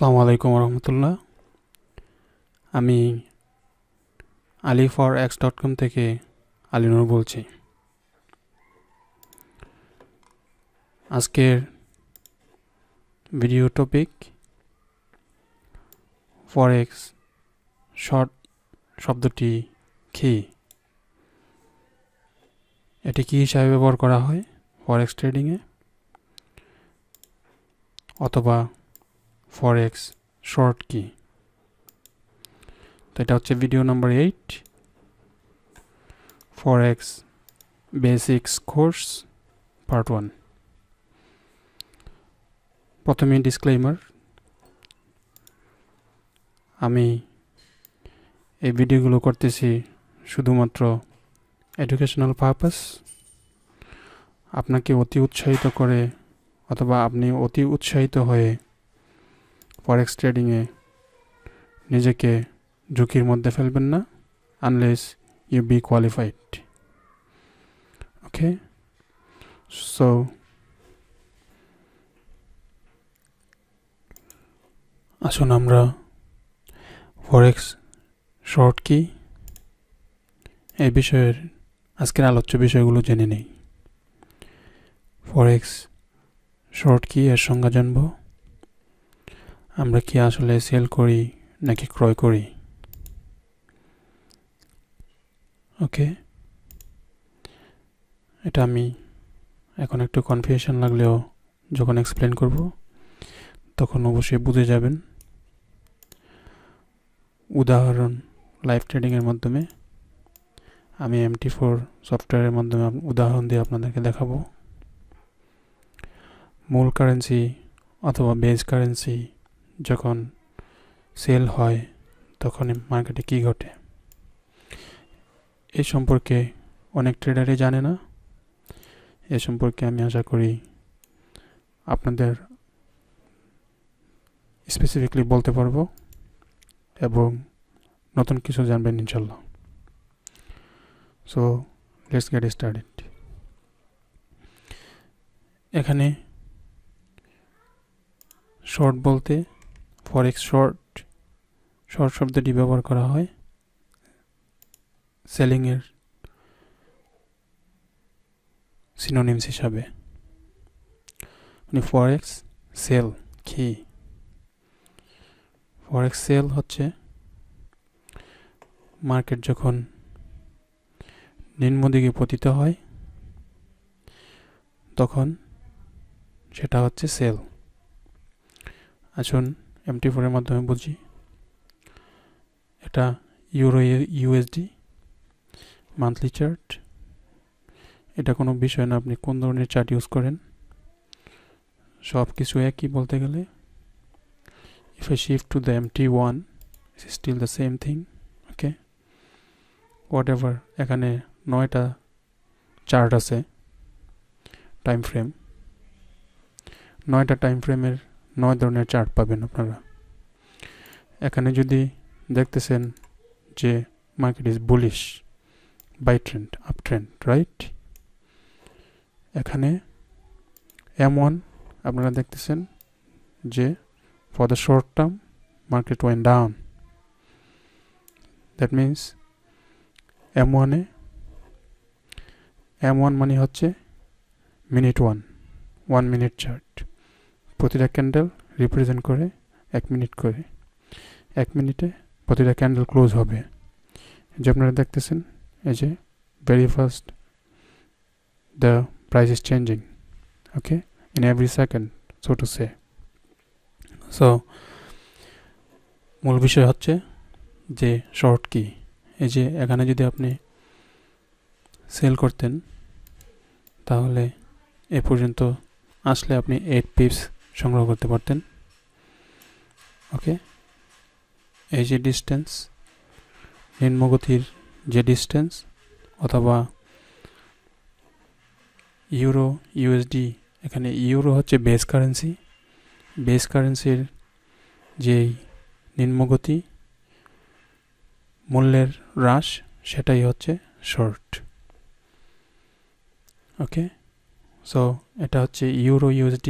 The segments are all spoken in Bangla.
আসসালামু আলাইকুম রহমতুল্লাহ। আমি ali4x.com থেকে আলিনুর বলছি। আজকের ভিডিও টপিক ফরেক্স শর্ট শব্দটি কি, এটি কি হিসাবে ব্যবহার করা হয় ফরেক্স ট্রেডিংয়ে, অথবা ফরেক্স শর্ট কি। তো এটা হচ্ছে ভিডিও নাম্বার 8, ফরেক্স বেসিক্স কোর্স পার্ট 1। প্রথমে ডিসক্লেইমার, আমি এই ভিডিওগুলো করতেছি শুধুমাত্র এডুকেশনাল পারপাস। আপনাকে অতি উৎসাহিত করে অথবা আপনি অতি উৎসাহিত হয়ে ফরেক্স ট্রেডিংয়ে নিজেকে ঝুঁকির মধ্যে ফেলবেন না, unless you be qualified. Okay, so আসুন আমরা ফরেক্স শর্ট কি এই বিষয়ের আজকের আলোচ্য বিষয়গুলো জেনে নেই। ফরেক্স শর্ট কি এর সংজ্ঞা জানব, আমরা কি আসলে সেল করি নাকি ক্রয় করি। ওকে, এটা আমি এখন একটু কনফিউশন লাগলেও যখন এক্সপ্লেন করব তখন অবশ্যই বুঝে যাবেন। উদাহরণ লাইভ ট্রেডিংয়ের মাধ্যমে আমি MT4 সফটওয়্যারের মাধ্যমে উদাহরণ দিয়ে আপনাদেরকে দেখাবো। মূল কারেন্সি অথবা বেস কারেন্সি যখন সেল হয় তখন মার্কেটে কী ঘটে এই সম্পর্কে অনেক ট্রেডারই জানে না। এ সম্পর্কে আমি আশা করি আপনাদের স্পেসিফিকলি বলতে পারবো এবং নতুন কিছু জানবেন ইনশাল্লাহ। So let's get started. এখানে শর্ট বলতে ফরেক্স শর্ট শব্দটি ব্যবহার করা হয় সেলিংয়ের সিনোনিমস হিসাবে। মানে ফরেক্স সেল কি? ফরেক্স সেল হচ্ছে মার্কেট যখন নিম্ন দিকে পতিত হয় তখন সেটা হচ্ছে সেল। আসুন MT4 এর মাধ্যমে বুঝি। এটা ইউরো USD মান্থলি চার্ট। এটা কোনো বিষয় না আপনি কোন ধরনের চার্ট ইউজ করেন, সব কিছু একই বলতে গেলে। If I shift to the MT1, it's still the same thing. Okay, whatever, এখানে 9টা চার্ট আছে টাইম ফ্রেম। 9টা টাইম ফ্রেমের 9 ধরনের চার্ট পাবেন আপনারা। এখানে যদি দেখতেছেন যে market is bullish, buy trend, up trend, right. এখানে M1 আপনারা দেখতেছেন যে for the short term market went down. That means M1 মানে হচ্ছে মিনিট 1 মিনিট চার্ট। প্রতিটা ক্যান্ডেল রিপ্রেজেন্ট করে 1 মিনিট করে। 1 মিনিটে প্রতিটা ক্যান্ডেল ক্লোজ হবে। যে আপনারা দেখতেছেন এই যে very first the price is changing, okay, in every second, so to say. So মূল বিষয় হচ্ছে যে শর্ট কি। এই যে এখানে যদি আপনি সেল করতেন তাহলে এ পর্যন্ত আসলে আপনি 8 পিপস সংগ্রহ করতে পারতেন। ওকে, এই যে ডিস্টেন্স, নিম্নগতির যে ডিস্টেন্স, অথবা ইউরো USD, এখানে ইউরো হচ্ছে বেস কারেন্সি। বেস কারেন্সির যেই নিম্নগতি মূল্যের হ্রাস সেটাই হচ্ছে শর্ট। ওকে, সো এটা হচ্ছে ইউরো USD।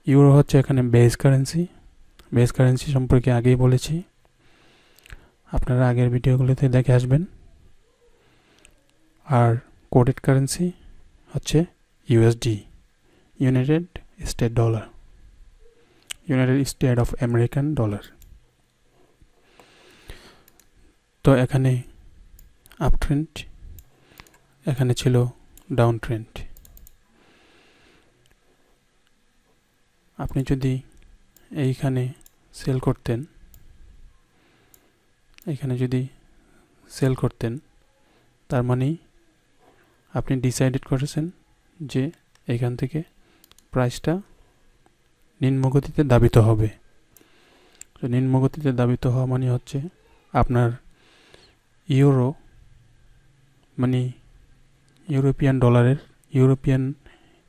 ইউরো হচ্ছে এখানে বেস কারেন্সি বেস কারেন্সি সম্পর্কে আগেই বলেছি, আপনারা আগের ভিডিওগুলোতে দেখে আসবেন। আর কোডেড কারেন্সি হচ্ছে USD, United state dollar, United state of American dollar. তো এখানে আপ ট্রেন্ড, এখানে ছিল ডাউন ট্রেন্ড। আপনি যদি এইখানে সেল করতেন, এখানে যদি সেল করতেন, তার মানে আপনি ডিসাইডেড করেছেন যে এখান থেকে প্রাইসটা নিম্নগতিতে দাবিত হবে। তো নিম্নগতিতে দাবিত হওয়া মানে হচ্ছে আপনার ইউরো মানে ইউরোপিয়ান ডলারের,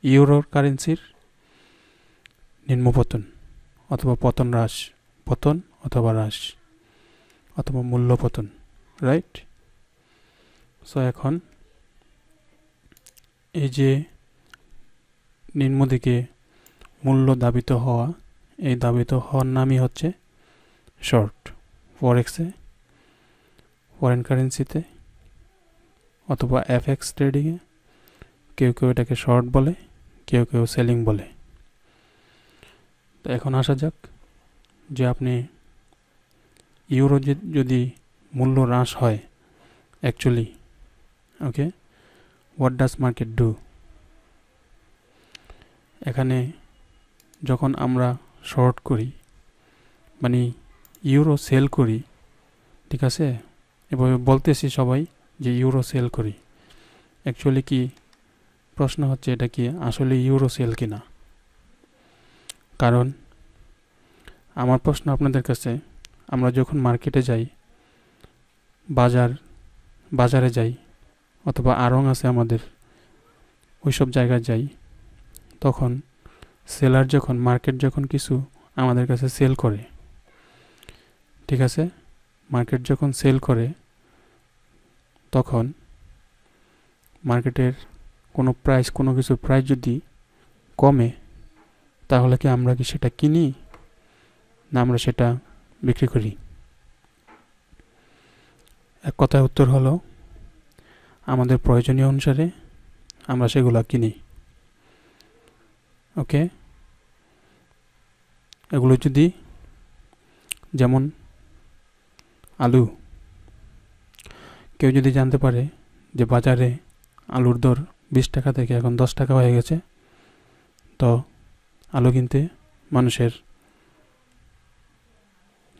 ইউরোর কারেন্সির নিম্নপতন অথবা পতন অথবা হ্রাস অথবা মূল্য পতন, রাইট? সো এখন এই যে নিম্ন দিকে মূল্য দাবিত হওয়া, এই দাবিত হওয়ার নামই হচ্ছে শর্ট। ফরেক্সে, ফরেন কারেন্সিতে অথবা এফএক্স ট্রেডিংয়ে কেউ কেউ এটাকে শর্ট বলে, কেউ কেউ সেলিং বলে। তো এখন আসা যাক যে আপনি ইউরো যদি মূল্য হ্রাস হয় actually, okay, what does market do? এখানে যখন আমরা শর্ট করি মানে ইউরো সেল করি, ঠিক আছে, এভাবে বলতেছি সবাই যে ইউরো সেল করি, অ্যাকচুয়ালি কি প্রশ্ন হচ্ছে এটা কি আসলে ইউরো সেল কিনা? কারণ আমার প্রশ্ন আপনাদের কাছে, আমরা যখন মার্কেটে যাই, বাজারে যাই অথবা আড়ং আছে আমাদের, ওইসব জায়গায় যাই, তখন সেলার যখন মার্কেট যখন কিছু আমাদের কাছে সেল করে, ঠিক আছে, মার্কেট যখন সেল করে তখন মার্কেটের কোনো কিছু প্রাইস যদি কমে, তাহলে কি আমরা কি সেটা কিনি না আমরা সেটা বিক্রি করি? এক কথায় উত্তর হলো আমাদের প্রয়োজনীয় অনুসারে আমরা সেগুলো কিনি, ওকে। এগুলো যদি, যেমন আলু, কেউ যদি জানতে পারে যে বাজারে আলুর দর 20 টাকা থেকে এখন 10 টাকা হয়ে গেছে, তো আলু কিনতে মানুষের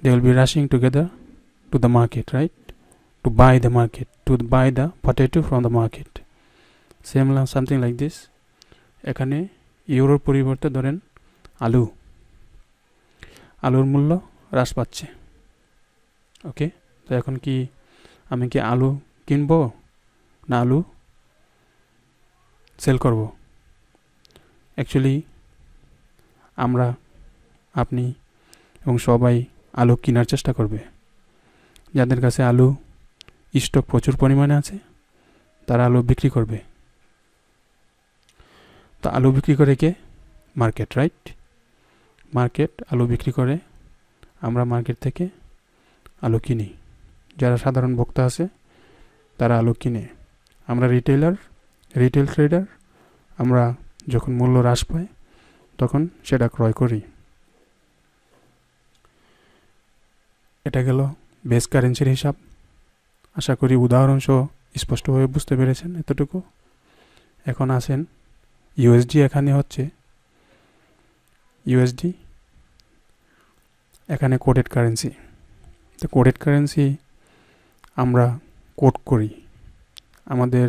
they will be rushing together to the market, right? To buy the potato from the market. Same something like this. এখানে ইউরোর পরিবর্তে ধরেন আলুর মূল্য হ্রাস পাচ্ছে, ওকে। তো এখন কি আমি কি আলু কিনবো না আলু সেল করব? অ্যাকচুয়ালি আপনি এবং সবাই আলু কেনার চেষ্টা করবে। যাদের কাছে আলু স্টক প্রচুর পরিমাণে আছে তারা আলু বিক্রি করবে। তো আলু বিক্রি করে কে? Market, right? মার্কেট আলু বিক্রি করে, আমরা মার্কেট থেকে আলু কিনি। যারা সাধারণ ভোক্তা আছে তারা আলু কিনে। আমরা রিটেল ট্রেডার, আমরা যখন মূল্য হ্রাস পায় তখন সেটা ক্রয় করি। এটা গেল বেস কারেন্সির হিসাব। আশা করি উদাহরণ সহ স্পষ্টভাবে বুঝতে পেরেছেন এতটুকু। এখন আসেন ইউএসডি। এখানে হচ্ছে ইউএসডি, এখানে কোডেড কারেন্সি। তো কোডেড কারেন্সি আমরা কোড করি, আমাদের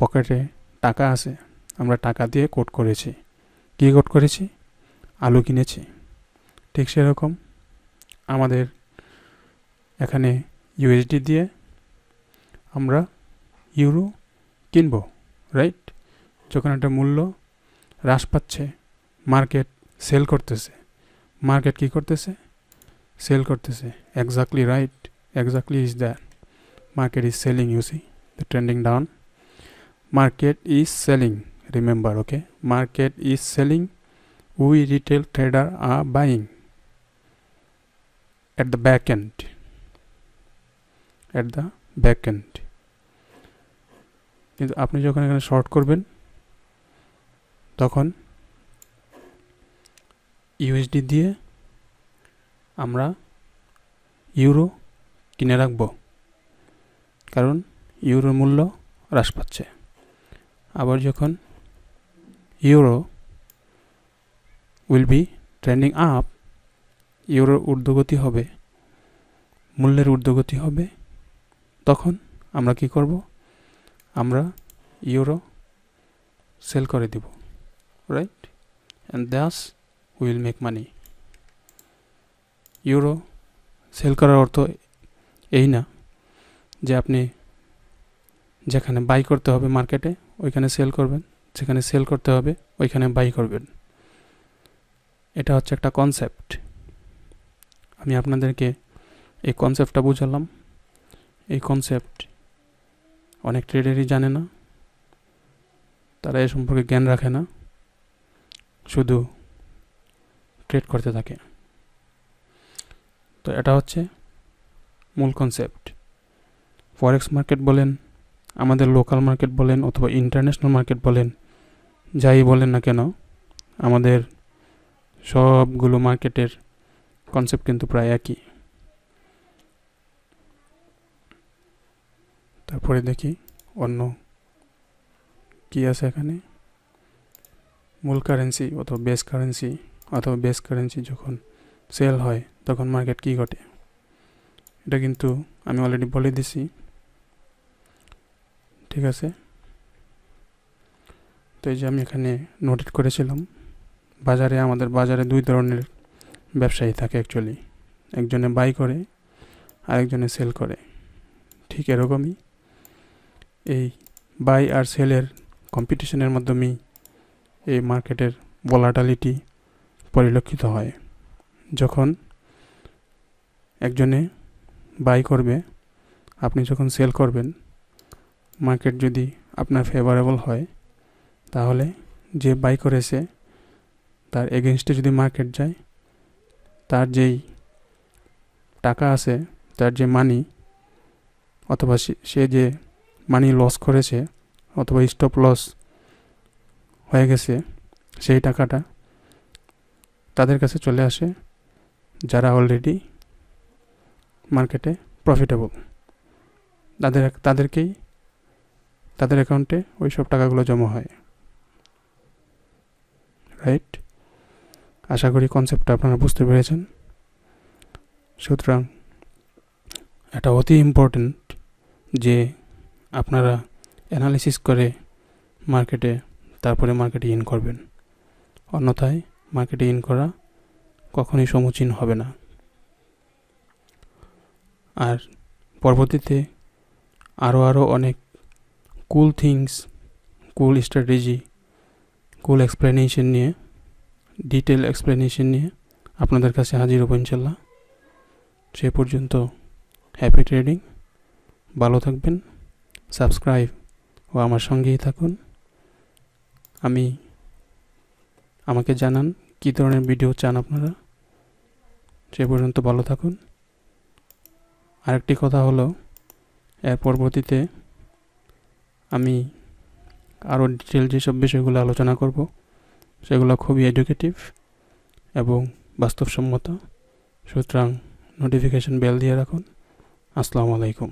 পকেটে টাকা আছে, আমরা টাকা দিয়ে কোড করেছি। কী কোড করেছি? আলু কিনেছি। ঠিক সেরকম আমাদের এখানে ইউএসডি দিয়ে আমরা ইউরো কিনব, রাইট? যখন একটা মূল্য হ্রাস পাচ্ছে, মার্কেট সেল করতেছে। মার্কেট কী করতেছে? সেল করতেছে। Exactly right, exactly is that. Market is selling, you see the trending down. Market is selling, remember, okay? Market is selling, we retail trader are buying. at the back end, কিন্তু আপনি যখন এখানে শর্ট করবেন তখন ইউএসডি দিয়ে আমরা ইউরো কিনে রাখবো, কারণ ইউরোর মূল্য হ্রাস পাচ্ছে। আবার যখন euro will be trending up, ইউরোর ঊর্ধ্বগতি হবে, মূল্যের ঊর্ধ্বগতি হবে, তখন আমরা কি করব? আমরা ইউরো সেল করে দিব, right? And that's will make money. Euro sell করার অর্থ এই না যে আপনি যেখানে বাই করতে হবে মার্কেটে ওইখানে সেল করবেন, যেখানে সেল করতে হবে ওইখানে বাই করবেন। এটা হচ্ছে একটা কনসেপ্ট। আমি আপনাদেরকে এই কনসেপ্টটা বুঝালাম। এই কনসেপ্ট অনেক ট্রেডারই জানে না, তারা এ সম্পর্কে জ্ঞান রাখে না, শুধু ট্রেড করতে থাকে। তো এটা হচ্ছে মূল কনসেপ্ট। ফরেক্স মার্কেট বলেন, আমাদের লোকাল মার্কেট বলেন, অথবা ইন্টারন্যাশনাল মার্কেট বলেন, যাই বলেন না কেন, আমাদের সবগুলো মার্কেটের কনসেপ্ট কিন্তু প্রায় একই। তারপরে দেখি অন্য কি আছে এখানে। মূল কারেন্সি অথবা বেস কারেন্সি যখন সেল হয় তখন মার্কেট কি ঘটে, এটা কিন্তু আমি অলরেডি বলে দিছি, ঠিক আছে? তো এই যে আমি এখানে নোট করেছিলাম, আমাদের বাজারে দুই ধরনের ব্যবসায়ী থাকে অ্যাকচুয়ালি। একজনে বাই করে আর একজনে সেল করে। ঠিক এরকমই এই বাই আর সেলের কম্পিটিশনের মাধ্যমেই এই মার্কেটের ভলাটিলিটি পরিলক্ষিত হয়। যখন একজনে বাই করবে, আপনি যখন সেল করবেন, মার্কেট যদি আপনার ফেভারেবল হয়, তাহলে যে বাই করেছে তার এগেনস্টে যদি মার্কেট যায়, তার যেই টাকা আছে, তার যে মানি, অথবা সে যে মানি লস করেছে অথবা স্টপ লস হয়ে গেছে, সেই টাকাটা তাদের কাছে চলে আসে যারা অলরেডি মার্কেটে প্রফিটেবল। তাদেরকেই তাদের অ্যাকাউন্টে ওই সব টাকাগুলো জমা হয়, রাইট? আশা করি কনসেপ্টটা আপনারা বুঝতে পেরেছেন। সুতরাং এটা অতি ইম্পর্টেন্ট যে আপনারা অ্যানালিসিস করে তারপরে মার্কেটে ইন করবেন, অন্যথায় মার্কেটে ইন করা কখনোই সমীচীন হবে না। আর পরবর্তীতে আরও অনেক কুল থিংস, কুল স্ট্র্যাটেজি, কুল এক্সপ্লেনেশন নিয়ে, ডিটেল এক্সপ্লেনেশন নিয়ে আপনাদের কাছে হাজির হব ইনশাল্লাহ। সে পর্যন্ত হ্যাপি ট্রেডিং, ভালো থাকবেন, সাবস্ক্রাইব ও আমার সঙ্গেই থাকুন। আমাকে জানান কী ধরনের ভিডিও চান আপনারা। সে পর্যন্ত ভালো থাকুন। আরেকটি কথা হলো, এর পরবর্তীতে আমি আরও ডিটেল যেসব বিষয়গুলো আলোচনা করব সেগুলো খুবই এডুকেটিভ এবং বাস্তবসম্মত। সুতরাং নোটিফিকেশন বেল দিয়ে রাখুন। আসসালামু আলাইকুম।